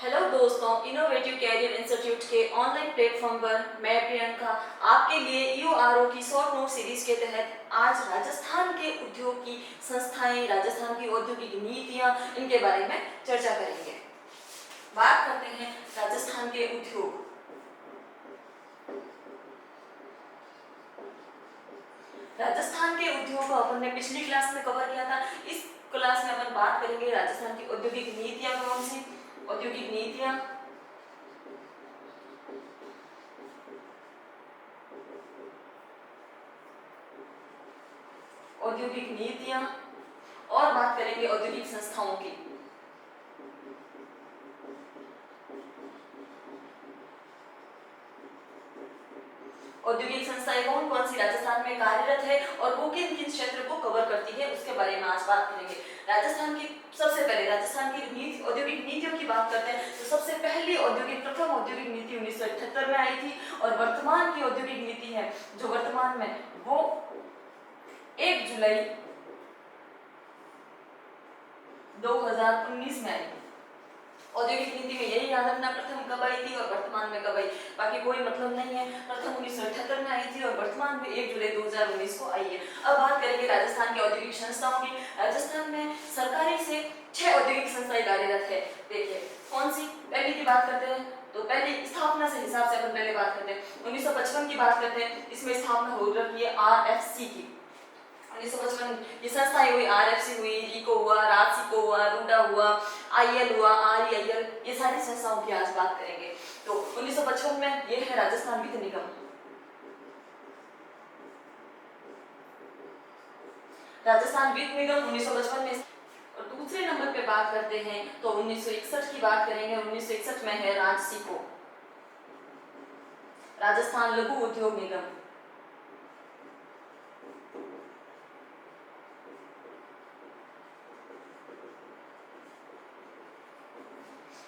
Hello दोस्तों, innovative career institute के online platform पर मैं प्रियंका आपके लिए यूआरओ की शॉर्ट नोट सीरीज के तहत आज राजस्थान के उद्योग की संस्थाएं, राजस्थान की औद्योगिक नीतियां, इनके बारे में चर्चा करेंगे। बात करते हैं राजस्थान के उद्योग। राजस्थान के उद्योग को अपन ने पिछली क्लास में कवर किया था। इस क्लास में अपन बात करेंगे राजस्थान की औद्योगिक नीतियां कौन सी, औद्योगिक नीतियां, औद्योगिक नीतियां और बात करेंगे औद्योगिक संस्थाओं की। औद्योगिक संस्थाएं कौन कौन सी राजस्थान में कार्यरत है और वो किन किन क्षेत्र को कवर करती है, उसके बारे में आज बात करेंगे। राजस्थान की सबसे पहले राजस्थान की नीति, औद्योगिक नीतियों की बात करते हैं तो सबसे पहली प्रथम औद्योगिक नीति 1978 में आई थी और वर्तमान की औद्योगिक नीति है जो वर्तमान में वो 1 जुलाई 2019 में आई। औद्योगिक नीति में यही याद रखना प्रथम कब आई थी और वर्तमान में कब आई, बाकी कोई मतलब नहीं है। प्रथम 1978 में आई थी और वर्तमान में 1 जुलाई 2019 को आई है। अब बात करेंगे राजस्थान की औद्योगिक संस्थाओं की। राजस्थान में सरकारी से 6 औद्योगिक संस्थाएं कार्यरत है। देखिए कौन सी, पहली की बात करते हैं तो पहली स्थापना से हिसाब से अपन पहले बात करते हैं 1955 की बात करते हैं। इसमें स्थापना हो रही है आरएफसी की। 1955 ये संस्थाएं हुई, आरएफसी हुई, इको हुआ, राजसिको हुआ, रूडा हुआ, आईएल हुआ, आरईआईएल, ये सारी संस्थाओं की आज बात करेंगे। तो 1955 में ये है राजस्थान वित्त निगम। राजस्थान वित्त निगम 1955 में। और दूसरे नंबर पे बात करते हैं तो 1961 की बात करेंगे। 1961 में है राजसिको, राजस्थान लघु उद्योग निगम।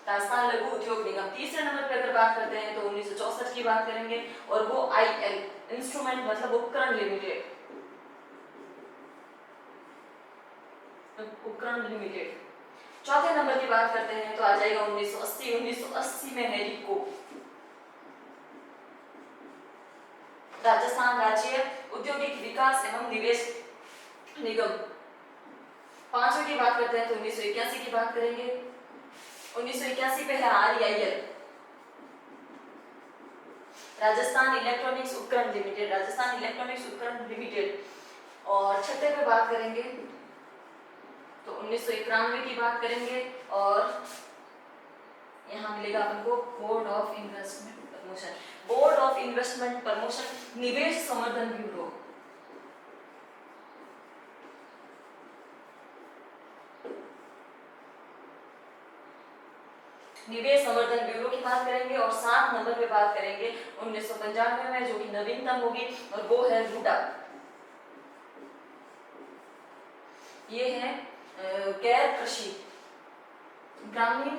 राजस्थान लघु उद्योग निगम। तीसरे नंबर पे अगर बात करते हैं तो 1964 की बात करेंगे और वो आईएल, इंस्ट्रूमेंट मतलब उपकरण लिमिटेड, उपकरण लिमिटेड। चौथे नंबर की बात करते हैं तो आ जाएगा 1980। 1980 में है रिको, राजस्थान राज्य औद्योगिक विकास एवं निवेश निगम। पांचवे की बात करते हैं तो 1981 की बात करेंगे। 1981 पे है आरईआईएल, राजस्थान इलेक्ट्रॉनिक्स उपकरण लिमिटेड, राजस्थान इलेक्ट्रॉनिक्स उपकरण लिमिटेड। और छठे पे बात करेंगे तो 1991 की बात करेंगे और यहाँ मिलेगा अपन को board of investment promotion, board of investment promotion, निवेश संवर्धन ब्यूरो। निवेश संवर्धन ब्यूरो की बात करेंगे। और 7 नंबर पे बात करेंगे 1995 में जो कि नवीनतम होगी और वो है रूडा। ये है गैर कृषि ग्रामीण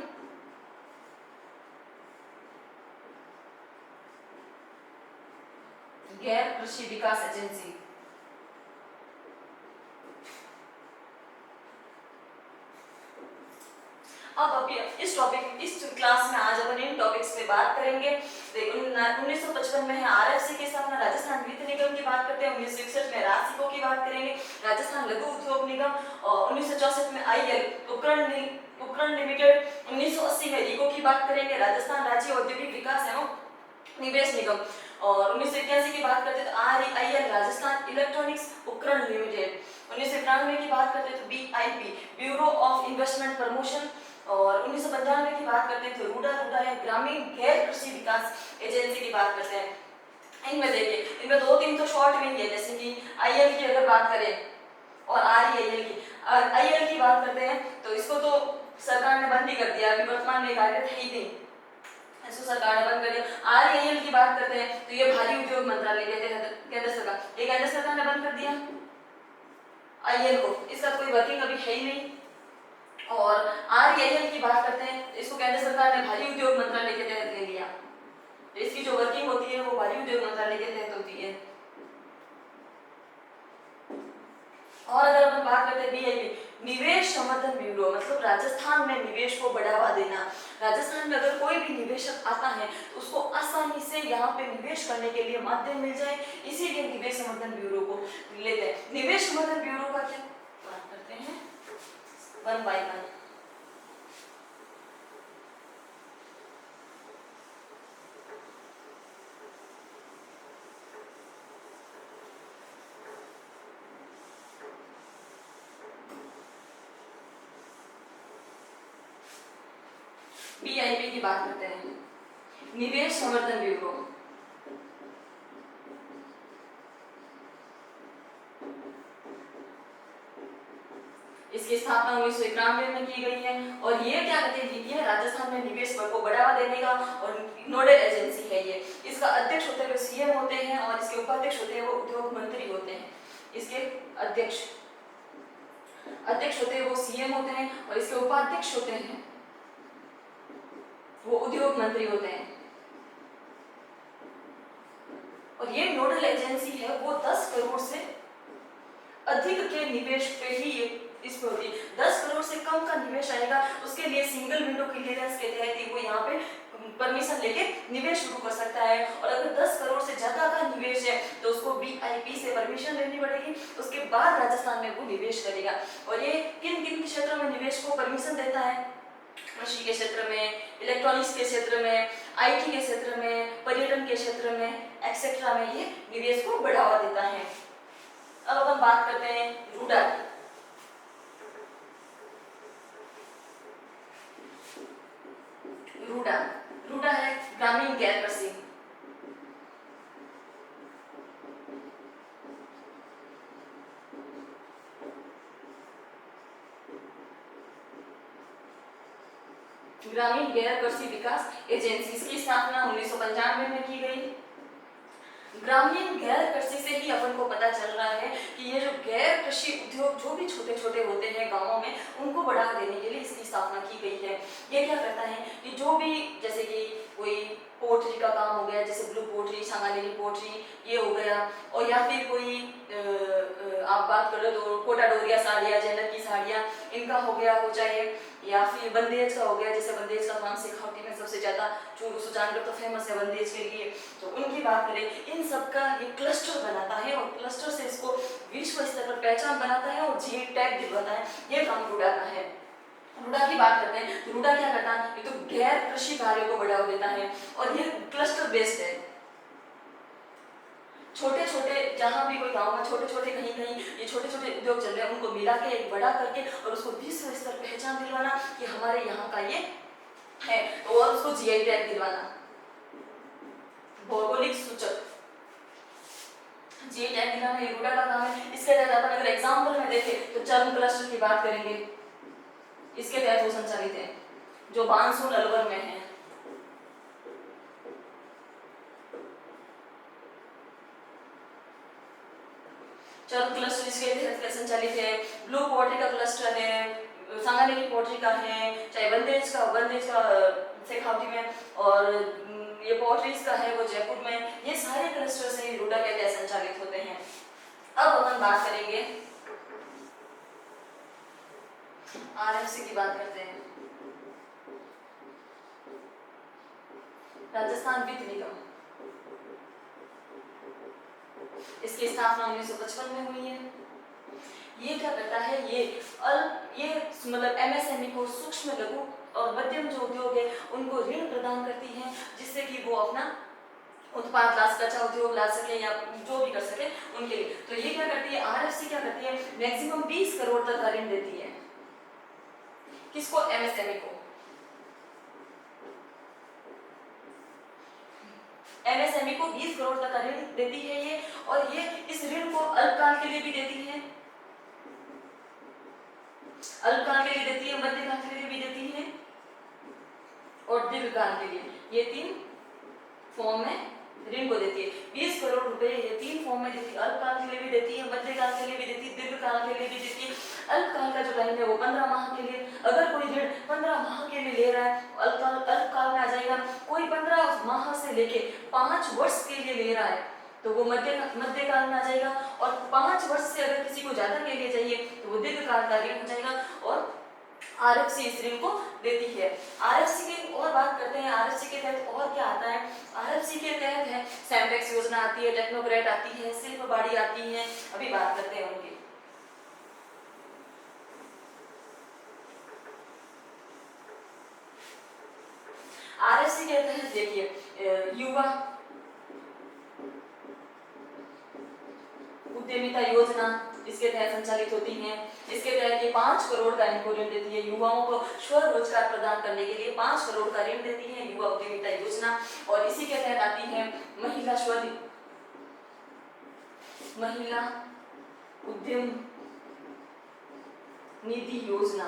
गैर कृषि विकास एजेंसी। अब इस क्लास में आज अपन इन टॉपिक्स पे बात करेंगे। 1955 में है आरएफसी की स्थापना, राजस्थान वित्त निगम की बात करते हैं। 1961 में राजसिको की बात करेंगे, राजस्थान लघु उद्योग निगम। और 1964 में आईएल, उपकरण लिमिटेड। 1980 में रिको की बात करेंगे, राजस्थान राज्य औद्योगिक विकास एवं निवेश निगम। और 1981 की बात करते हैं तो आरईआईएल, राजस्थान इलेक्ट्रॉनिक्स उपकरण लिमिटेड। 1991 की बात करते हैं तो BIP, bureau of investment promotion. और 1995 की बात करते हैं तो रूडा है ग्रामीण गैर कृषि विकास एजेंसी की बात करते हैं। इनमें देखिए, इनमें 2-3 तो शॉर्ट में ही है, जैसे कि आईएल की अगर बात करें और आरईआईएल की। आईएल की बात करते हैं तो इसको तो सरकार ने बंद ही कर दिया, अभी वर्तमान में कार्यरत है ही नहीं, इसको सरकार ने बंद कर दिया। आरईआईएल की बात करते हैं तो ये भारी उद्योग मंत्रालय कहते हैं केंद्र सरकार, ये केंद्र सरकार ने बंद कर दिया आईएल को, इसका कोई वर्किंग अभी है ही नहीं। और आरईआईएल की बात करते हैं, इसको केंद्र सरकार ने भारी उद्योग मंत्रालय के तहत ले लिया, इसकी जो वर्किंग होती है वो भारी उद्योग मंत्रालय के तहत होती है। और अगर अपन बात करते हैं बीआईपी, निवेश संवर्धन ब्यूरो मतलब राजस्थान में निवेश को बढ़ावा देना। राजस्थान में अगर कोई भी निवेशक आता है तो उसको आसानी से यहाँ पे निवेश करने के लिए माध्यम मिल जाए, इसीलिए निवेश संवर्धन ब्यूरो को लेते हैं। निवेश संवर्धन ब्यूरो का क्या बात करते हैं वन बाय वन। बीआईबी की बात करते हैं, निवेश संवर्धन ब्यूरो। इसकी स्थापना 1991 में की गई है और ये क्या करती है, ये राजस्थान में निवेश को बढ़ावा देने का और नोडल एजेंसी है ये। इसका अध्यक्ष होते हैं सीएम होते हैं और इसके उपाध्यक्ष होते हैं वो उद्योग मंत्री होते हैं। इसके अध्यक्ष होते हैं वो सीएम होते हैं और इसके उपाध्यक्ष होते हैं वो उद्योग मंत्री होते हैं। और ये नोडल एजेंसी है वो 10 करोड़ से अधिक के निवेश पे ही इस पे होती है। 10 करोड़ से कम का निवेश आएगा उसके लिए सिंगल विंडो क्लियरेंस के तहत ही वो यहाँ पे परमिशन लेके निवेश शुरू कर सकता है। और अगर 10 करोड़ से ज्यादा का निवेश है तो उसको बीआईपी से परमिशन लेनी पड़ेगी, उसके बाद राजस्थान में वो निवेश करेगा। और ये किन किन क्षेत्रों में निवेश को परमिशन देता है, कृषि के क्षेत्र में, इलेक्ट्रॉनिक्स के क्षेत्र में, आईटी के क्षेत्र में, पर्यटन के क्षेत्र में एक्सेट्रा में ये निवेश को बढ़ावा देता है। अब अपन बात करते हैं रूडा की। रूडा है ग्रामीण गैर कृषि। ग्रामीण गैर कृषि विकास एजेंसी, इसकी स्थापना 1995 में की गई। ग्रामीण गैर कृषि से ही अपन को पता चल रहा है कि ये जो गैर कृषि उद्योग जो भी छोटे छोटे होते हैं गांवों में उनको बढ़ावा देने के लिए इसकी स्थापना की गई है। ये क्या करता है कि जो भी जैसे कि कोई पोल्ट्री का काम हो गया, जैसे ब्लू पोल्ट्री, सांगानेरी पोल्ट्री ये हो गया, और या फिर कोई आप बात कर लो तो कोटा डोरिया साड़ियाँ, जैनर की साड़ियाँ इनका हो गया हो जाए, या फिर बंदेज का हो गया, जैसे बंदेज का काम सिखावटी में सबसे ज्यादा चूरू सुजानगढ़ तो फेमस है बंदेज के लिए, तो उनकी बात करें। इन सब का ये क्लस्टर बनाता है और क्लस्टर से इसको विश्व स्तर पर पहचान बनाता है और जी टैग दिलवाता है। ये काम रूडा का है। रूडा की बात करते हैं तो रूडा क्या करता है, ये तो गैर कृषि कार्यों को बढ़ावा देता है और ये क्लस्टर बेस्ड है। छोटे छोटे जहाँ भी कोई गांव में छोटे छोटे कहीं कहीं ये छोटे छोटे उद्योग चल रहे हैं उनको मिला के एक बड़ा करके और उसको विश्व स्तर पहचान दिलवाना कि हमारे यहाँ का ये है, और उसको जीआई टैग दिलवाना, भौगोलिक सूचक जीआई टैग दिलाना ये रूडा का काम है। इसके तहत अपन अगर एग्जाम्पल में देखें तो चर्म क्लस्टर की बात करेंगे, इसके तहत वो संचालित है जो बानसून अलवर में है। चर्म क्लस्टर इसके तहत संचालित है। ब्लू पोल्ट्री का क्लस्टर है, सांगानेरी पोल्ट्री का है, चाहे बंदेज का शेखावटी में, और ये पोल्ट्रीज का है वो जयपुर में। ये सारे क्लस्टर से रूडा के तहत संचालित होते हैं। अब अपन बात करेंगे आरएफसी की बात करते हैं, राजस्थान वित्त निगम। इसकी स्थापना 1955 में हुई है। ये क्या करता है, ये मतलब एमएसएमई को, सूक्ष्म लघु और मध्यम जो उद्योग है उनको ऋण प्रदान करती है जिससे कि वो अपना उत्पाद ला सके, कच्चा उद्योग ला सके या जो भी कर सके उनके लिए। तो ये क्या करती है, आरएफसी क्या करती है, मैक्सिमम 20 करोड़ तक का ऋण देती है। किसको, एमएसएमई को। एमएसएमई को 20 करोड़ तक का ऋण देती है ये, और ये इस ऋण को अल्पकाल के लिए भी देती है, अल्पकाल के लिए देती है, मध्यकाल के लिए भी देती है और दीर्घकाल के लिए। ये 3 फॉर्म में ऋण को देती है। 20 करोड़ रुपए ये 3 फॉर्म में देती है, अल्पकाल के लिए भी देती है, मध्यकाल के लिए भी देती है, दीर्घकाल के लिए भी देती है। अल्पकाल का जो टाइम है वो 15 माह के लिए। अगर कोई ऋण 15 माह के लिए ले रहा है, अल्पकाल में आ जाएगा। कोई 15 माह से लेके 5 वर्ष के लिए ले रहा है तो वो मध्यकाल में आ जाएगा। और 5 वर्ष से अगर किसी को ज्यादा के लिए चाहिए तो वो दीर्घकाल का ऋण हो जाएगा और आरएफसी इस ऋण को देती है। आरएफसी की और बात करते हैं, आरएफसी के तहत और क्या आता है। आरएफसी के तहत है सैमफेक्स योजना आती है, टेक्नोक्रेट आती है, शिल्प बाड़ी आती है, अभी बात करते हैं उनकी। आरएफसी के तहत देखिए युवा उद्यमिता योजना इसके तहत संचालित होती है। इसके तहत ये 5 करोड़ का इनको ऋण देती है, युवाओं को स्वरोजगार प्रदान करने के लिए 5 करोड़ का ऋण देती है युवा उद्यमिता योजना। और इसी के तहत आती है महिला उद्यम निधि योजना।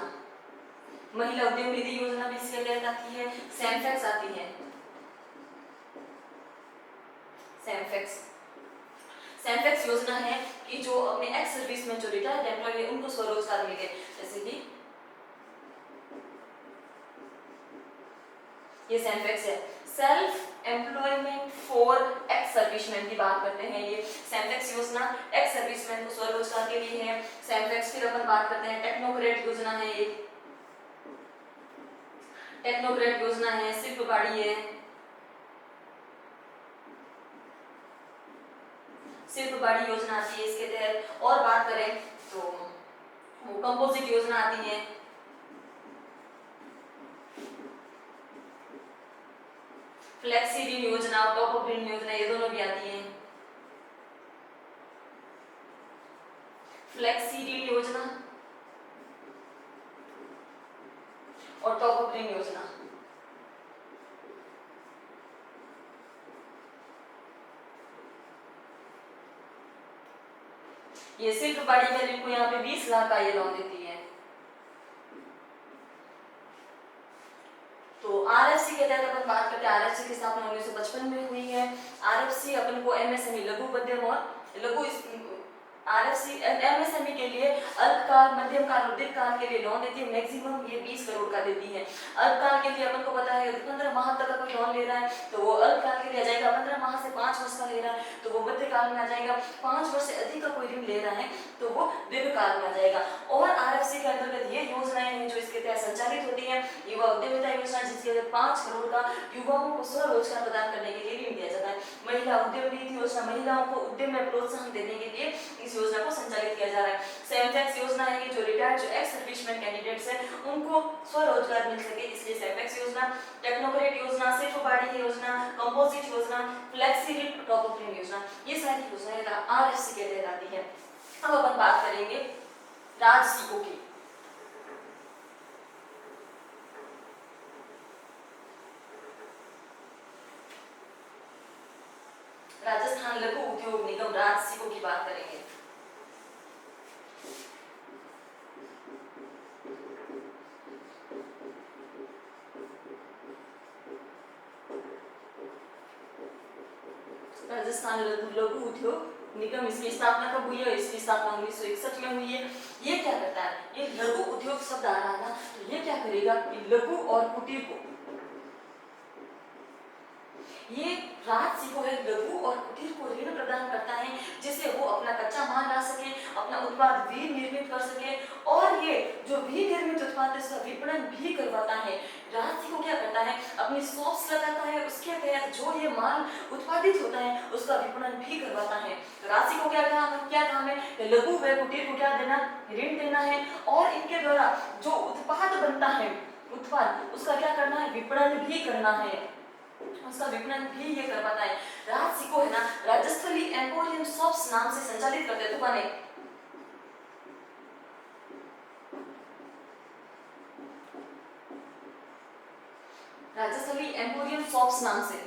महिला उद्यम निधि योजना भी इसके तहत आती है। सैमफेक्स आती है, सैमफेक्स योजना है कि जो अपने एक्स सर्विस में जो रिटायर्ड एम्प्लॉय है उनको स्वरोजगार मिले। जैसे कि ये सैमफेक्स है, self employment for ex serviceman की बात करते हैं। ये सैमफेक्स योजना एक्स सर्विसमैन को स्वरोजगार के लिए है। सैमफेक्स फिर अपन बात करते हैं टेक्नोक्रेट योजना है, ये टेक्नोक्रेट योजना है, शिल्प बाड़ी है, शिल्प बाड़ी योजना आती है इसके तहत। और बात करें तो वो कंपोजिट योजना आती है, फ्लेक्सी ऋण योजना और टॉप अप ऋण योजना, ये दोनों भी आती हैं। फ्लेक्सी ऋण योजना और टॉप अप ऋण योजना, ये शिल्प बाड़ी में इनको यहाँ पे 20 लाख का ये लोन देती है। तो आरएफसी के तहत अपन बात करते हैं, आरएफसी की स्थापना 1955 में हुई है। आरएफसी अपन को एमएसएमई लघु मध्यम और लघु आरएफसी एमएसएमई के लिए अल्पकाल, मध्यम काल और दीर्घकाल के लिए लोन देती है। मैक्सिमम ये 20 करोड़ का देती है। अल्पकाल के लिए अपन को पता है 15 माह तक का कोई लोन ले रहा है तो वो अल्पकाल के लिए आ जाएगा। 15 माह से 5 वर्ष का ले रहा है तो वो मध्यकाल में आ जाएगा। 5 वर्ष से अधिक का कोई ऋण ले रहा है तो वो दीर्घकाल में आ जाएगा। और आरएफसी के अंतर्गत ये योजनाएं हैं जो इसके तहत संचालित होती है। युवा उद्यमिता योजना जिसके तहत 5 करोड़ का युवाओं को स्वरोजगार प्रदान करने के लिए ऋण दिया जाता है। महिला उद्यम निधि योजना, महिलाओं को उद्यम में प्रोत्साहन देने के लिए इस योजना को संचालित किया जा रहा है। सैमफेक्स योजना है कि जो रिटायर्ड जो एक्स सर्विसमैन कैंडिडेट्स हैं उनको स्वरोजगार मिल सके, इसलिए सैमफेक्स योजना। टेक्नोक्रेट योजना, शिल्प बाड़ी योजना, कंपोजिट योजना, फ्लेक्सी ऋण, टॉप अप ऋण योजना, ये सारी योजनाएं आरएफसी के तहत आती है। अब अपन बात करेंगे राजसिको की। राजस्थान लघु उद्योग निगम राजसिको की बात करेंगे। राजस्थान लघु उद्योग निगम, इसकी स्थापना कब हुई है? इसकी स्थापना 1961 में हुई है। ये क्या करता है? ये लघु उद्योग शब्द आ रहा था तो ये क्या करेगा कि लघु और कुटीर को, ये राजसिको है लघु और कुटीर को ऋण प्रदान करता है जिससे वो अपना कच्चा माल ला सके, अपना उत्पाद भी निर्मित कर सके और ये जो भी निर्मित उत्पाद है उसका विपणन भी करवाता है। राजसिको क्या करता है? अपनी शॉप्स लगाता है, उसके तहत जो ये माल उत्पादित होता है उसका विपणन भी करवाता है। तो राजसिको क्या काम है? लघु व कुटीर को क्या देना? ऋण देना है और इनके द्वारा जो उत्पाद बनता है, उत्पाद उसका क्या करना है? विपणन भी करना है, उसका विपणन भी ये करवाता है। राजसिको है ना, राजस्थली एम्पोरियम शॉप्स नाम से संचालित करते हैं दुकानें। राजस्थली एम्पोरियम शॉप्स नाम से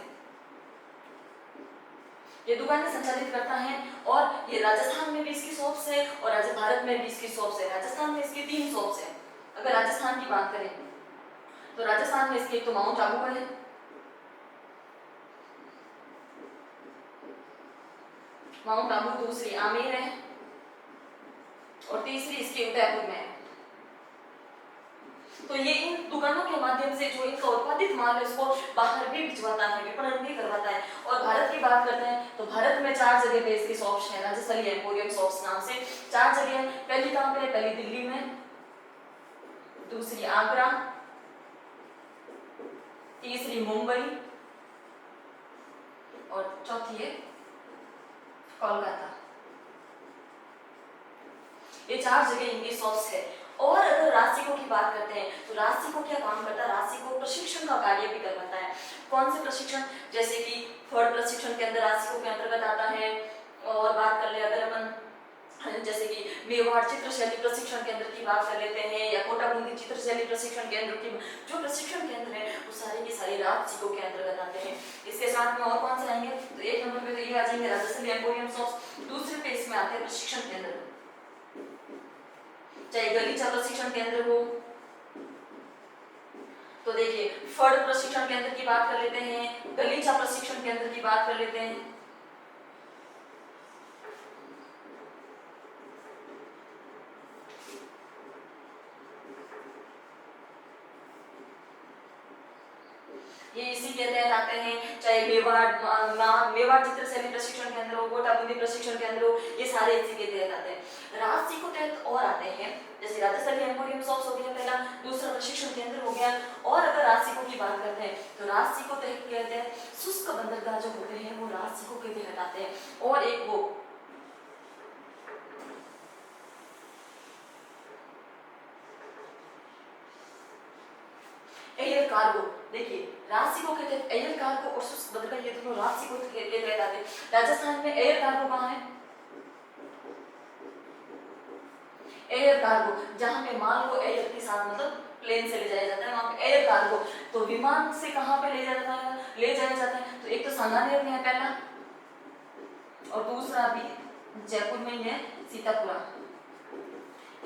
ये दुकानें संचालित करता है और ये राजस्थान में भी इसकी शॉप्स है और भारत में भी इसकी शॉप्स है। राजस्थान में इसकी 3 शॉप्स है। अगर राजस्थान की बात करें तो राजस्थान में इसकी एक तो माउंट आबू पर है, माउंट आबू, दूसरी आमेर है और तीसरी इसके उदयपुर में है। तो ये इन दुकानों के माध्यम से जो इनका उत्पादित माल है उसको बाहर भी भिजवाता है, विपणन भी करवाता है। और भारत के की बात करते हैं तो भारत में 4 जगह पे इसकी शॉप्स हैं, राजस्थली एम्पोरियम शॉप्स नाम से 4 जगह है। पहली कहाँ पे है? पहली दिल्ली में, दूसरी आगरा, तीसरी मुंबई और चौथी है कोलकाता। ये 4 जगह इनकी शॉप्स है। और अगर राशिको की बात करते हैं तो राशिको क्या काम करता है? राशिको प्रशिक्षण का कार्य भी करवाता है। कौन से प्रशिक्षण? जैसे कि फर्ड प्रशिक्षण के अंदर राशिको के अंतर्गत आता है। और बात कर ले अगर अपन जैसे कि मेवाड़ चित्रशैली प्रशिक्षण केंद्र की बात कर लेते हैं या कोटा बूंदी चित्रशैली प्रशिक्षण केंद्र की जो प्रशिक्षण केंद्र है वो सारे के सारे राजसिको के अंतर्गत आते हैं। इसके साथ में और कौन से आएंगे? तो एक नंबर पे तो ये आ जाएंगे राजस्थली एम्पोरियम शॉप्स। दूसरे पे इसमें आते हैं प्रशिक्षण केंद्र, चाहे गलीचा प्रशिक्षण केंद्र हो। तो देखिए फर्ड प्रशिक्षण केंद्र की बात कर लेते हैं, गलीचा प्रशिक्षण केंद्र की बात कर लेते हैं। ये इसी के तहत आते हैं, चाहे मेवाड़ चित्रशैली प्रशिक्षण केंद्र हो, कोटा बूंदी प्रशिक्षण केंद्र हो, ये सारे इसी के तहत आते हैं। राजसिको तहत और आते हैं, जैसे राजस्थली एम्पोरियम शॉप्स हो गया पहला, दूसरा प्रशिक्षण केंद्र हो गया। और अगर राजसिको की बात करते हैं तो राजसिको तहत कहते हैं शुष्क बंदरगाह जो होते हैं वो राजसिको के तहत आते हैं। और एक वो एयर कार्गो, देखिए राजसिको के तहत एयर कार्गो और शुष्क बंदरगाह ये दोनों राजसिको के तहत आते हैं। राजस्थान में एयर कार्गो कहाँ है? एयर कार्गो जहां पे माल को एयर के साथ मतलब प्लेन से ले जाया जाता है वहां पे एयर कार्गो। तो विमान से कहां पे ले जाया जाता है? तो एक तो सांगानेर में है पहला, और दूसरा भी जयपुर में ही है, सीतापुरा।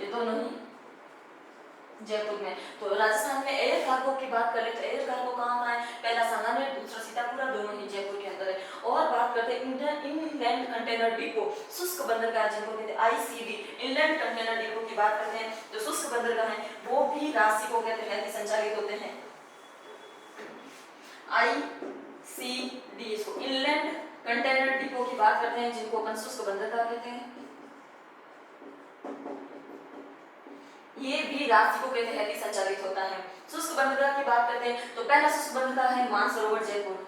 ये दोनों ही जयपुर में। तो राजस्थान में एयर कार्गो की बात करें तो एयर कार्गो कहाँ है? पहला सांगानेर, दूसरा सीतापुरा, दोनों ही जयपुर के अंदर है। और बात करते हैं इनलैंड कंटेनर डिपो, शुष्क बंदरगाह जिनको कहते हैं आईसीडी, इनलैंड कंटेनर डिपो की बात करते हैं जो शुष्क बंदरगाह है वो भी राजसिको के तहत संचालित होते हैं। आईसीडी इसको इनलैंड कंटेनर डिपो की बात करते हैं जिनको अपन शुष्क बंदरगाह कहते हैं। ये भी राजसिको के तहत ही संचालित होता है। शुष्क बंदरगाह की बात करते हैं तो पहला शुष्क बंदरगाह है मानसरोवर जयपुर।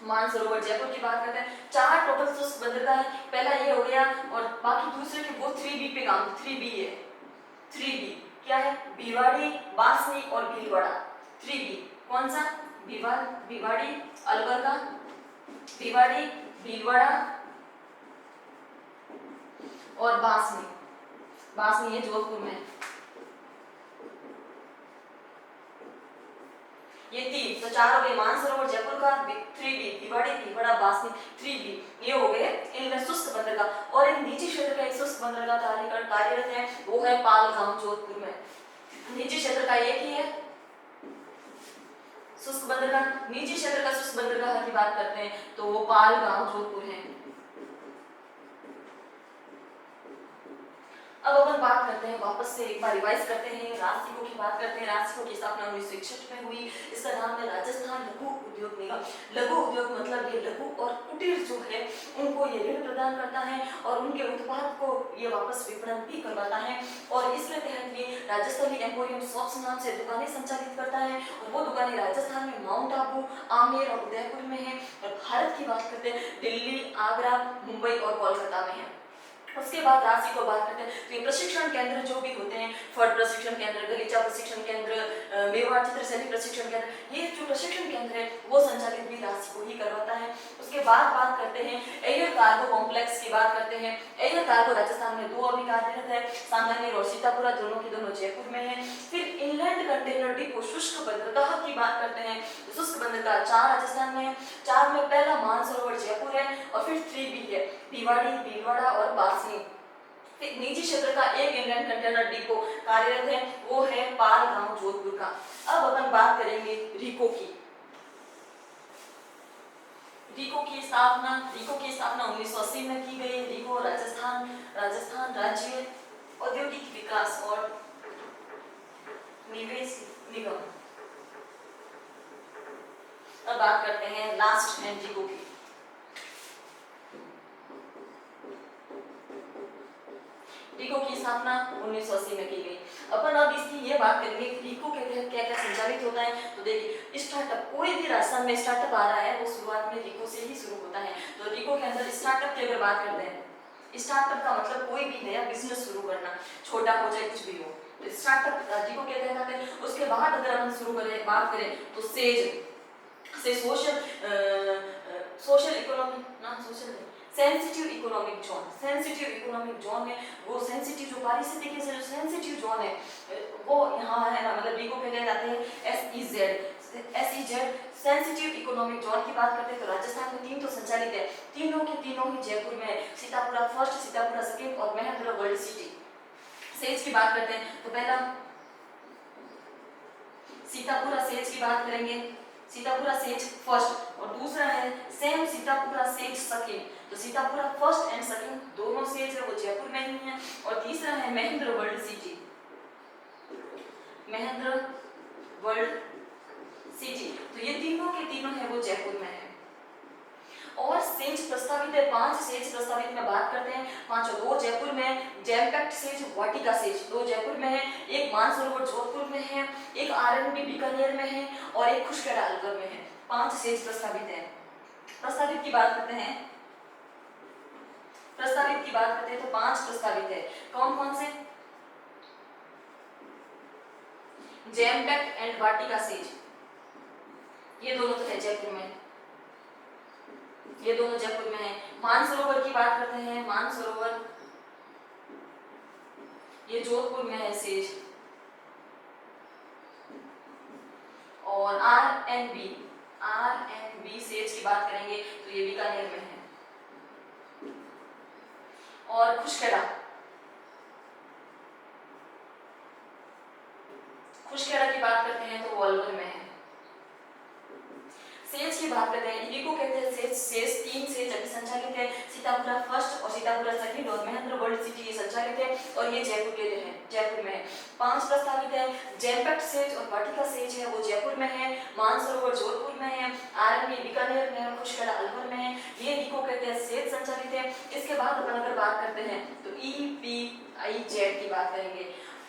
मानसरोवर जयपुर की बात करते हैं, 4 टोटल शुष्क बंदरगाह है। पहला ये हो गया और बाकी दूसरे के वो 3B पे काम, 3B है। 3B क्या है? भिवाड़ी, बासनी और भीलवाड़ा। 3B कौन सा? भिवाड़ी, अलवर, भिवाड़ी, भीलवाड़ा और बासनी है जोधपुर में। ये 3 तो 4 हो गए मानसरोवर जयपुर का, 3B भिवाड़ी, भीलवाड़ा, बासनी, 3B ये हो गए इनमें शुष्क बंदरगाह। और एक निजी क्षेत्र का एक शुष्क बंदरगाह कार्यरत है वो है पालगांव जोधपुर में। निजी क्षेत्र का एक ही है शुष्क बंदरगाह। निजी क्षेत्र का शुष्क बंदरगाह की बात करते हैं तो वो पालगांव जोधपुर है। अब अपन बात करते हैं, वापस से एक बार रिवाइज करते हैं, राजसिको की बात करते हैं। राजसिको की स्थापना 1961 में हुई। इसका नाम है राजस्थान लघु उद्योग निगम। लघु उद्योग मतलब ये लघु और कुटीर जो है उनको ये ऋण प्रदान करता है और उनके उत्पाद को ये वापस विपणन भी करवाता है। और इसके तहत ये राजस्थली एम्पोरियम शॉप्स नाम से दुकानें संचालित करता है और वो दुकानें राजस्थान में माउंट आबू, आमेर और उदयपुर में है। और भारत की बात करते हैं दिल्ली, आगरा, मुंबई और कोलकाता में है। उसके बाद राजसिको बात करते हैं तो ये प्रशिक्षण केंद्र जो भी होते हैं, फर्ड प्रशिक्षण केंद्र, गलीचा प्रशिक्षण केंद्र, मेवाड़ चित्रशैली प्रशिक्षण केंद्र, ये जो प्रशिक्षण केंद्र है वो संचालित भी राजसिको ही करवाता है। उसके बाद बात करते हैं एयर कार्गो कॉम्प्लेक्स की बात करते हैं। एयर कार्गो राजस्थान में 2 अभी कार्यरत है, सांगानेर और सीतापुरा, दोनों की दोनों जयपुर में है। फिर इनलैंड कंटेनर डिपो शुष्क बंदरगाह की बात करते हैं तो शुष्क बंदरगाह 4 राजस्थान में है। 4 में पहला मानसरोवर जयपुर है और फिर 3B है भिवाड़ी, भीलवाड़ा और बासनी। फिर निजी क्षेत्र का एक इनलैंड कंटेनर डिपो कार्यरत है वो है पालगांव जोधपुर का। अब अपन बात करेंगे रीको की। रीको की स्थापना 1980 में की गई। रीको राजस्थान राज्य औद्योगिक विकास और निवेश निगम बात करते हैं लास्ट है रिको की। रिको की स्थापना 1980 में की गई। अपन अब इसकी ये बात करेंगे कि रिको के तहत क्या क्या संचालित होता है। तो देखिए स्टार्टअप, कोई भी राजस्थान में स्टार्टअप आ रहा है वो शुरुआत में रिको से ही शुरू होता है। तो रिको के अंदर स्टार्टअप की अगर बात करते हैं, स्टार्टअप का मतलब कोई भी नया बिजनेस शुरू करना, छोटा हो चाहे कुछ भी हो, तो स्टार्टअप रिको के तहत आते हैं। उसके बाद अगर अपन शुरू करें बात करें तो से सोशल इकोनॉमी ना social sensitive economic zone, sensitive economic zone में वो सेंसिटिव जो पारिस्थितिकी से जो सेंसिटिव जोन है वो यहाँ है ना, मतलब रिको के तहत आते हैं एसईजेड सेंसिटिव इकोनॉमिक जोन की बात करते हैं। तो राजस्थान में 3 तो संचालित है, तीनों के तीनों ही जयपुर में, सीतापुरा फर्स्ट, सीतापुरा सेकंड और महेंद्र वर्ल्ड सिटी। सेज की बात करते हैं तो पहला सीतापुरा सेज की बात करेंगे, सीतापुरा सेज फर्स्ट, और दूसरा है सेम सीतापुरा सेज सेकंड। तो सीतापुरा फर्स्ट एंड सेकंड दोनों सेज है वो जयपुर में ही है। और तीसरा है Mahendra world city, Mahendra world city. तो ये तीनों के तीनों है वो जयपुर में है। और सेज प्रस्तावित है 5 सेज प्रस्तावित में बात करते हैं, 5 2 जयपुर में, जैमपैक्ट सेज, वाटिका सेज 2 जयपुर में है, एक मानसरोवर जोधपुर में है, एक आरएनबी बीकानेर में है और एक खुशखेड़ा अलवर में है। 5 सेज प्रस्तावित है। प्रस्तावित की बात करते हैं, प्रस्तावित की बात करते हैं तो 5 प्रस्तावित है। कौन कौन से? जैमपैक्ट एंड वाटिका सेज, ये दोनों तो है जयपुर में, ये दोनों जयपुर में है। मानसरोवर की बात करते हैं, मानसरोवर ये जोधपुर में है सेज। और आरएनबी सेज की बात करेंगे तो ये बीकानेर में है। और खुशखेड़ा की बात करते हैं तो वो अलवर में है। सेज की बात करते हैं, रिको कहते हैं सेज 3 सेज अभी संचालित है, सीतापुरा फर्स्ट और सीतापुरा सेकंड और महेंद्र वर्ल्ड सिटी ये संचालित है और ये जयपुर के हैं, जयपुर में है। 5 प्रस्तावित है, जैमपैक्ट सेज और वाटिका सेज है वो जयपुर में है, मानसरोवर जोधपुर में है, आरएनबी बीकानेर में है, खुशखेड़ा अलवर में है। ये रिको कहते हैं सेज संचालित है। इसके बाद अपन अगर बात करते हैं तो ईपीआईजेड की बात करेंगे,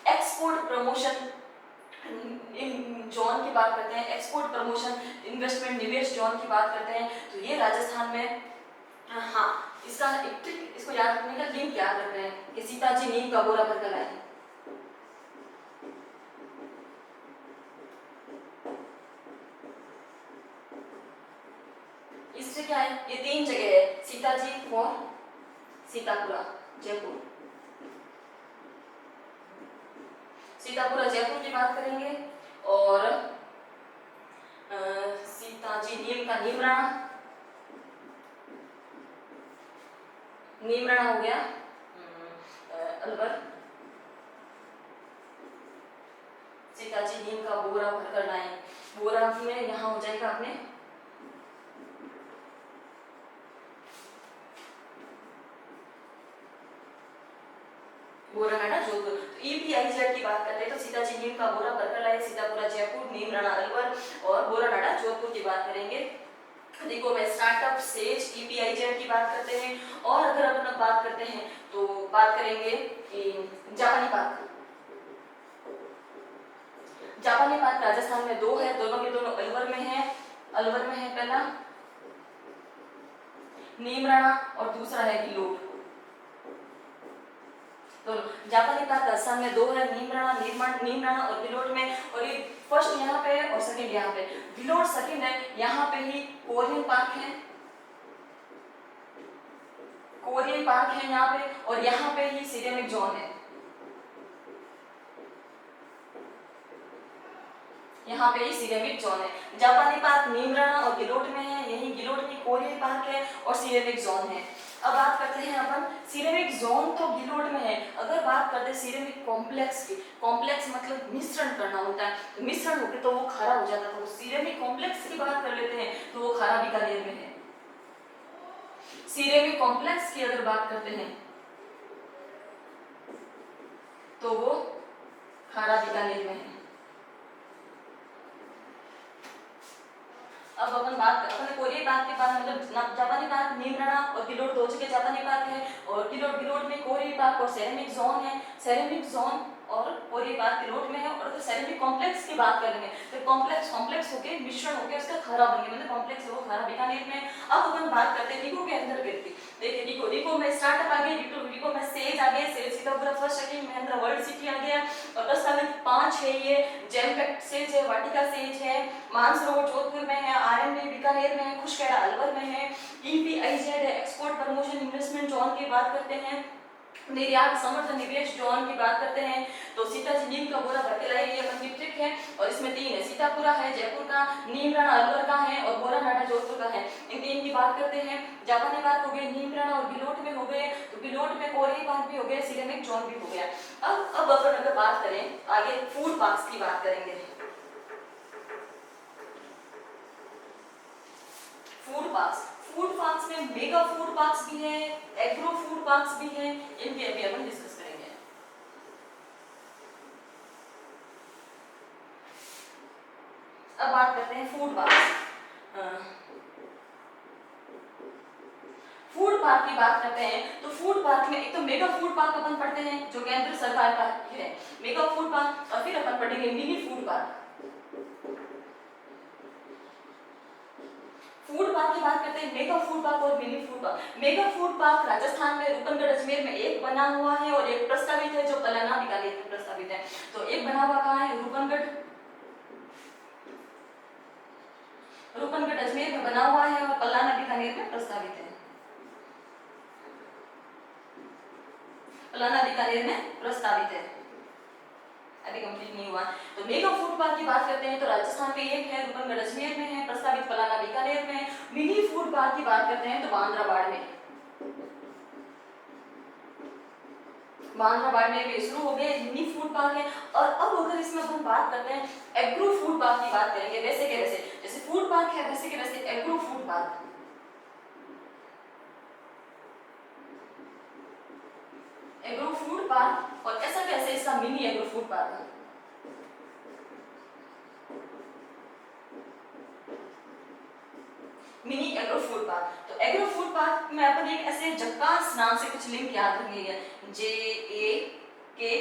एक्सपोर्ट प्रमोशन जोन की बात करते हैं, एक्सपोर्ट प्रमोशन इन्वेस्टमेंट निवेश जोन की बात करते हैं। तो ये राजस्थान में, हाँ इसका एक ट्रिक, इसको याद रखने का लिंक याद रख रहे हैं कि सीताजी नीम का बोरा भर कर लाए। इससे क्या है, ये 3 जगह है, सीताजी फॉर सीतापुरा जयपुर, सीतापुरा जयपुर की बात करेंगे। और सीताजी नीम का नीमराणा हो गया अलवर, सीताजी नीम का बोरा भरकर लाए, बोरा में यहाँ हो जाएगा अपने बोरा है ना जोधपुर। तो ईपीआईजेड की बात करते हैं तो सीताजी नीम का बोरा भरकर लाए, सीतापुरा जयपुर, नीमराणा अलवर और बोरानाडा जोधपुर की बात करेंगे। रिको में स्टार्टअप सेज ईपीआईजेड की बात करते हैं। और अगर अपन बात करते हैं तो बात करेंगे जापानी पार्क। जापानी पार्क राजस्थान में 2 है, दोनों के दोनों अलवर में है, अलवर में है पहला नीमराणा और दूसरा है गिलोट। तो जापानी पार्क राजस्थान में 2 है, नीमराणा और गिलोट में। और ये फर्स्ट यहाँ पे है और सेकंड यहाँ पे, गिलोट सेकंड है। यहाँ पे ही कोरियन पार्क है, कोरियन पार्क है यहाँ पे, और यहाँ पे ही सिरेमिक जोन है, यहाँ पे ही सिरेमिक जोन है। जापानी पार्क नीमराणा और गिलोट में है, यही गिलोट में कोरियन पार्क है और सिरेमिक जोन है। अब बात करते हैं अपन सिरेमिक जोन तो गिलोट में है, अगर बात करते हैं सिरेमिक कॉम्प्लेक्स की, कॉम्प्लेक्स मतलब मिश्रण करना होता है, तो मिश्रण होके तो वो खारा हो जाता है, तो सिरेमिक कॉम्प्लेक्स की बात कर लेते हैं तो वो खारा बीकानेर में है। सिरेमिक कॉम्प्लेक्स की अगर बात करते हैं तो वो खारा बीकानेर में है। अब अब अपन कोरिया पार्क के बाद मतलब जापानी पार्क नीमराणा और गिलोट दो जगह जापानी पार्क है, और गिलोट में कोरिया पार्क और सेरेमिक जोन है, सेरेमिक जोन और कोरिया पार्क गिलोट में है। और तो सेरेमिक कॉम्प्लेक्स की बात करेंगे तो कॉम्प्लेक्स होके मिश्रण होके उसका खरा बन गया, मतलब कॉम्प्लेक्स है वो खरा बीकानेर में। अब अपन बात करते हैं रिको के अंदर गिरती, देखिए रिको में स्टार्टअप आ गई, रिको में सेज आ गए, SEZ Sitapura first second Mahindra world city आ गया। और प्रस्तावित 5 है ये, जेम पैक्ट सेज है, वाटिका सेज है, मानसरोवर जोधपुर में है, आरएमबी बीकानेर में है, खुशखेड़ा अलवर में है, ईपीआईजेड है, एक्सपोर्ट प्रमोशन इन्वेस्टमेंट जोन की बात करते हैं, निर्यात समर्थन निवेश जोन की बात करते हैं तो सीताजी नीम का बोरा भर के लाई ये अपन की ट्रिक है। और इसमें 3 है, सीतापुरा है जयपुर का, नीमराणा अलवर का है और बोरानाडा जोधपुर का है। इन 3 की बात करते हैं। जापानी पार्क हो गए, नीमराणा और गिलोट में हो गए, तो गिलोट में कोरिया पार्क भी हो गए, सिरेमिक जोन भी हो गया। अब अपन अगर बात करें आगे फूड पार्क्स की बात करेंगे। फूड पार्क्स में मेगा फूड पार्क्स भी है, एग्रो फूड पार्क्स भी है, इनके अभी अपन डिस्कस करेंगे। अब बात करते हैं फूड पार्क्स। फूड पार्क की बात करते हैं तो फूड पार्क में एक तो मेगा फूड पार्क अपन पढ़ते हैं जो केंद्र सरकार का है, मेगा फूड पार्क, और फिर अपन पढ़ेंगे mini food park. Food park की बात करते हैं, मेगा फूड पार्क और mini food park. Mega food park Rajasthan में रूपनगढ़ अजमेर में एक बना हुआ है और एक प्रस्तावित है जो पलाना बीकानेर में प्रस्तावित है। तो एक बना हुआ कहाँ है, रूपनगढ़ अजमेर में बना हुआ है और पलाना बीकानेर में प्रस्तावित है, पलाना बीकानेर में प्रस्तावित है, अभी कंप्लीट नहीं हुआ। तो मेगा फूड पार्क की बात करते हैं तो राजस्थान में एक है, रूपनगढ़ अजमेर में है, प्रस्तावित पलाना बीकानेर में। मिनी फूड पार्क की बात करते हैं तो बांद्राबाड़ में, बांद्राबाड़ में भी शुरू हो गए, मिनी फूड पार्क है। और अब अगर इसमें हम बात करते हैं एग्रो फूड पार्क की बात करेंगे, वैसे के वैसे जैसे फूड पार्क है वैसे के वैसे agro food park, agro food park, और ऐसा कैसे इसका मिनी एग्रो फूड पार्क है। मिनी एग्रो फूड पार्क, तो एग्रो फूड पार्क में अपन एक ऐसे जक्कास नाम से कुछ लिंक याद रखेंगे, JAKS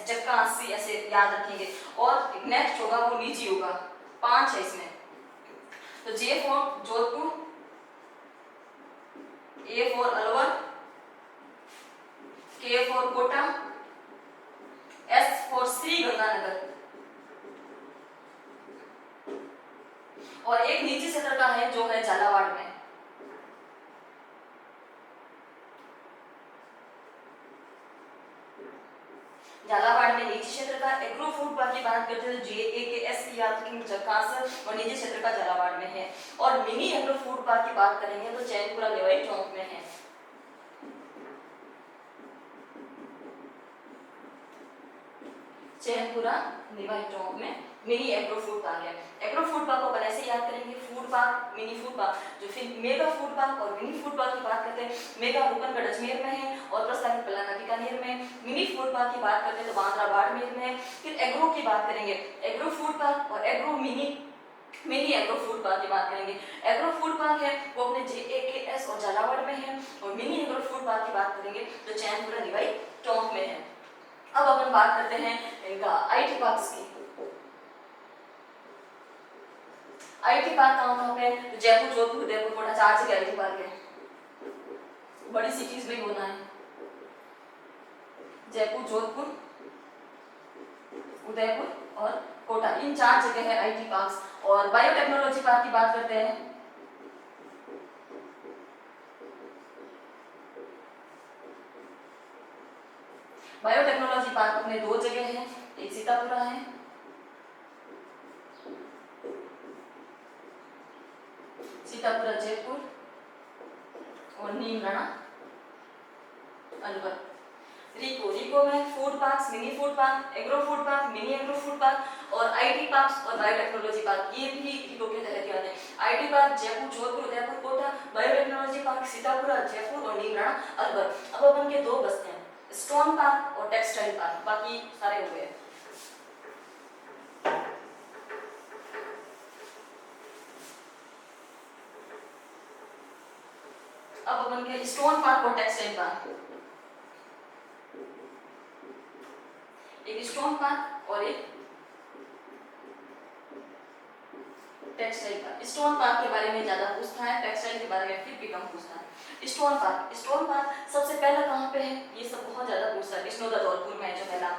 जक्कास से ऐसे याद रखेंगे। और नेक्स्ट होगा वो नीचे होगा, 5 है इसमें, तो J for Jodhpur, A for Alwar, K for Kota, S for Shri Ganganagar, और एक नीचे क्षेत्र का है जो है झालावाड़ में। झालावाड़ में नीचे क्षेत्र का एग्रो फूड पार्क की बात करते हैं तो JAKS की याद रखेंगे जक्कास, और नीचे क्षेत्र का झालावाड़ में है। और मिनी एग्रो फूड पार्क की बात करेंगे तो चैनपुरा लेवाई चौक में है। चैनपुरा लेवाई चौक में मिनी एग्रो फूड पार्क है। एग्रो फूड पार्क को ऐसे याद करेंगे, food park, mini food park. जो फिर मेगा फूड पार्क और मिनी फूड पार्क की बात करते हैं, मेगा रूपनगढ़ अजमेर में है और प्रस्तावित पलाना बीकानेर में। मिनी फूड पार्क की बात करते हैं तो बांद्रा बाड़मेर में। फिर एग्रो की बात करेंगे, एग्रो फूड पार्क और agro mini agro food park की बात करेंगे। एग्रो फूड पार्क है वो अपने JAKS और झालावाड़ में है, और मिनी एग्रो फूड पार्क की बात करेंगे तो चैनपुरा लेवाई चौक में है। अब अपन बात करते हैं इनका IT पार्क्स की। IT पार्क कहाँ पे है, तो जयपुर, जोधपुर, उदयपुर, कोटा, 4 जगह IT पार्क है, बड़ी सिटीज में होना है। जयपुर, जोधपुर, उदयपुर और कोटा, इन 4 जगह है IT पार्क्स। और बायोटेक्नोलॉजी पार्क की बात करते हैं, बायोटेक्नोलॉजी पार्क अपने 2 जगह है, एक सीतापुरा है, सीतापुरा जयपुर, और नीमराणा अलवर। रिको में food parks, mini food park, agro food park, mini agro food park और IT पार्क्स और बायोटेक्नोलॉजी पार्क, ये भी रिको के तहत आते हैं। IT park Jaipur, Jodhpur, Udaipur, Kota, biotechnology park Sitapura, Jaipur और नीमराणा अलवर। अब अपन के 2 बचते हैं, स्टोन पार्क और टेक्सटाइल पार्क, बाकी सारे हो गए। अब अपन के स्टोन पार्क और टेक्सटाइल पार्क, एक स्टोन पार्क और एक टेक्सटाइल पार्क। स्टोन पार्क के बारे में ज्यादा पूछता है, टेक्सटाइल के बारे में फिर भी कम पूछता है। स्टोन पार्क, स्टोन पार्क सबसे पहला कहाँ पे है, ये सब बहुत ज्यादा पूछता है। विष्णुदा धौलपुर में है जो पहला।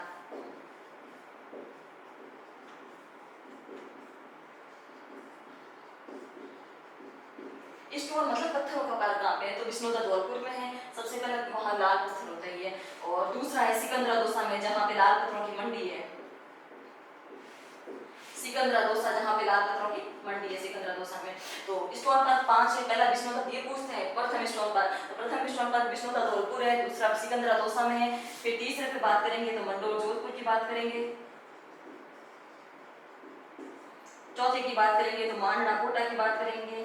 स्टोन मतलब पत्थरों का पार्क कहाँ पे है, तो विष्णुदा धौलपुर में है। सबसे पहले वहाँ लाल पत्थर होता ही है। और दूसरा है सिकंदरा दोसा में, जहाँ पे लाल पत्थरों की मंडी है। सिकंदरा दोसा, जहाँ पे लाल पत्थरों की मंडी है सिकंदरा दोसा में। तो स्टोन पार्क 5 है। पहला विष्णुदा, ये पूछते हैं प्रथम स्टोन पार्क, तो प्रथम स्टोन पार्क विष्णुदा धौलपुर है, दूसरा सिकंदरा दोसा में है। फिर तीसरे पे बात करेंगे तो मंडोर जोधपुर की बात करेंगे। चौथे की बात करेंगे तो मांडना कोटा की बात करेंगे।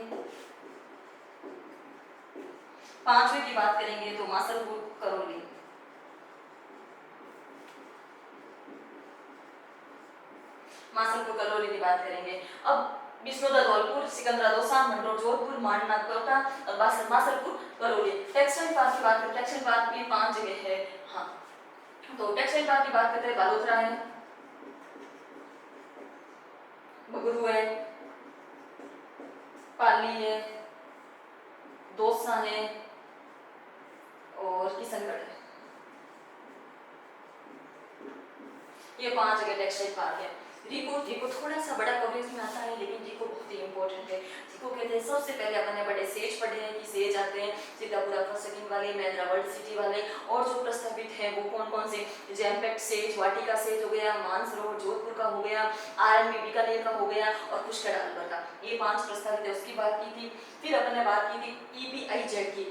पांचवे की बात करेंगे तो मासलपुर करौली। मासलपुर करौली की बात करेंगे। अब विष्णुदा धौलपुर, सिकंदरा दोसा, मंडोर जोधपुर, मांडना कोटा और मासलपुर करौली। टेक्सटाइल पार्क की बात करें, टेक्सटाइल पार्क भी 5 जगह है। हाँ, तो टेक्सटाइल पार्क की बात करते हैं, बालोतरा है, बगरू है, पाली है, दौसा है और किशनगढ़ है। ये 5 जगह टेक्सटाइल पार्क है। रिको, रिको थोड़ा सा बड़ा कवरेज में आता है, लेकिन रिको बहुत ही इंपॉर्टेंट है। रिको कहते हैं, सबसे पहले अपन ने बड़े सेज पढ़े हैं कि सेज आते हैं सीतापुरा फर्स्ट सेकंड वाले, महिंद्रा वर्ल्ड सिटी वाले, और जो प्रस्तावित हैं वो कौन कौन से, जैमपेक्ट सेज, वाटिका सेज हो गया, मानसरोवर जोधपुर का हो गया, आरएनबी बीकानेर का हो गया और पुष्कर अलवर का। ये 5 प्रस्तावित है, उसकी बात की थी। फिर अपन ने बात की थी EBIZ की,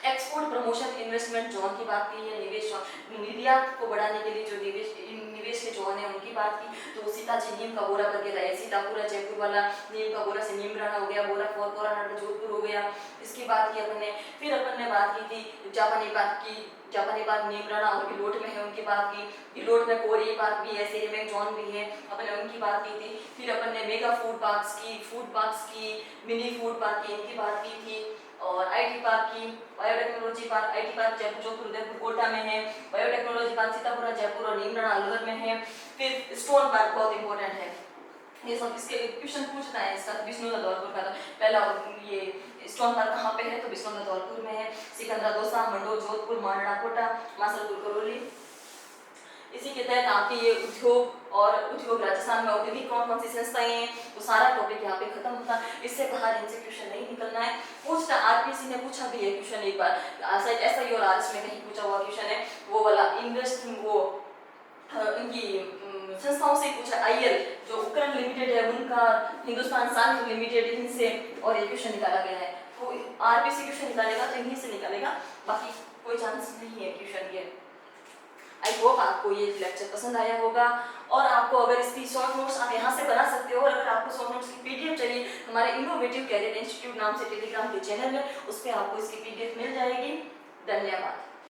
एक्सपोर्ट प्रमोशन इन्वेस्टमेंट जोन की बात की है। निवेश, निर्यात को बढ़ाने के लिए जो निवेश के जोन है उनकी बात की। तो सीताजी नीम का बोरा करके लाए, सीतापुरा जयपुर वाला, नीम का बोरा से नीमराना हो गया, बोरा फॉर कोराना जोधपुर हो गया, इसकी बात की अपन ने। फिर अपन ने बात की थी जापानी पार्क की, जापानी पार्क नीमराना और गिलोट में है, उनकी बात की। गिलोट में कोरी पार्क भी है, सेरेमिक जोन भी है, अपन ने उनकी बात की थी। फिर अपन ने मेगा फूड पार्क्स की, मिनी फूड पार्क की, इनकी बात की थी। और आईटी पार्क की, biotechnology park, IT park Jaipur, Jodhpur, Udaipur, Kota में है। बायोटेक्नोलॉजी पार्क सीतापुरा, जयपुर और नीमराना अलवर में है। फिर स्टोन पार्क बहुत इंपॉर्टेंट है, ये सब इसके क्वेश्चन पूछना है इसका। विष्णुदा धौलपुर का पहला, ये स्टोन पार्क कहाँ पे है, तो विष्णुदा धौलपुर में है। सिकंदरा दोसा, मंडोर जोधपुर, मांडना कोटा, मासलपुर करौली। इसी के तहत आपके ये उद्योग राजस्थान में औद्योगिक कौन कौन सी संस्थाएं हैं, तो सारा टॉपिक यहाँ पे खत्म होता है। इससे बाहर इनसे क्वेश्चन नहीं निकलना है। पूछता आरपीसी ने पूछा भी है क्वेश्चन एक बार, शायद ऐसा ही और आरएस में कहीं पूछा हुआ क्वेश्चन है, वो वाला इन्वेस्ट, वो इनकी संस्थाओं से पूछा। आईएल जो उपकरण लिमिटेड है उनका, हिंदुस्तान साल्ट लिमिटेड, इनसे और ये क्वेश्चन निकाला गया है। तो आरपीसी क्वेश्चन निकालेगा तो इन्हीं से निकालेगा, बाकी कोई चांस नहीं है क्वेश्चन ये। आई होप आपको ये लेक्चर पसंद आया होगा, और आपको अगर इसकी शॉर्ट नोट्स आप यहाँ से बना सकते हो, और अगर आपको शॉर्ट नोट्स की पीडीएफ चाहिए, हमारे इनोवेटिव कैरियर इंस्टीट्यूट नाम से टेलीग्राम के चैनल है, उस पर आपको इसकी पीडीएफ मिल जाएगी। धन्यवाद।